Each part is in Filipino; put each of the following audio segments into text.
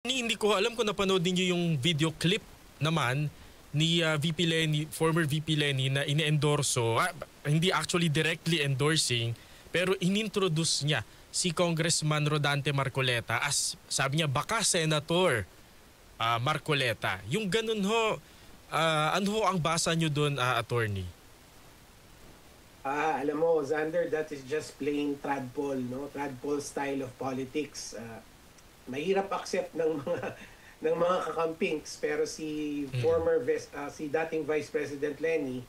Hindi ko alam kung napanood niyo yung video clip naman ni VP Lenny, former VP Lenny na ine-endorso, hindi actually directly endorsing, pero inintroduce niya si Congressman Rodante Marcoleta as, sabi niya, baka Senator Marcoleta. Yung ganun ho, ano ho ang basa niyo doon, attorney? Alam mo, Xander, that is just plain tradpol, no? Tradpol style of politics. Mahirap accept ng mga kakampings, pero si si dating Vice President Lenny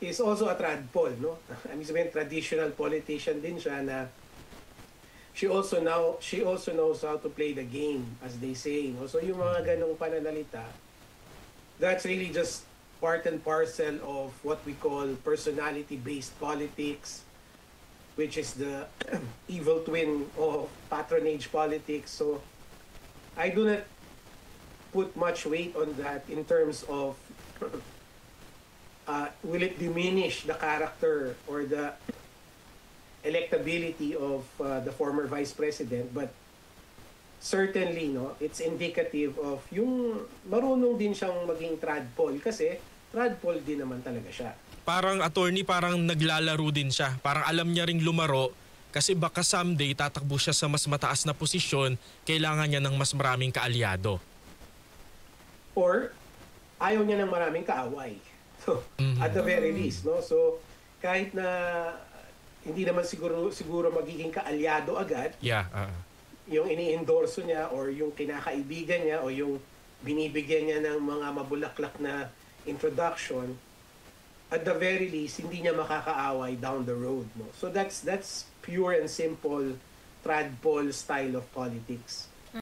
is also a tradpol, no? I mean, sabihin, traditional politician din siya na she also knows how to play the game, as they say, no? So yung mga ganong pananalita, that's really just part and parcel of what we call personality-based politics, which is the evil twin of patronage politics. So I do not put much weight on that in terms of will it diminish the character or the electability of the former vice president, but certainly, no, it's indicative of yung marunong din siyang maging tradpol, kasi tradpol din naman talaga siya. Parang attorney, parang naglalaro din siya. Parang alam niya ring lumaro kasi baka someday tatakbo siya sa mas mataas na posisyon, kailangan niya ng mas maraming kaalyado. Or ayaw niya ng maraming kaaway. So, at the very least, no? So, kahit na hindi naman siguro magiging kaalyado agad, yung ini-endorso niya or yung kinakaibigan niya o yung binibigyan niya ng mga mabulaklak na introduction, at the very least, hindi niya makakaaway down the road, no? So that's pure and simple tradpol style of politics.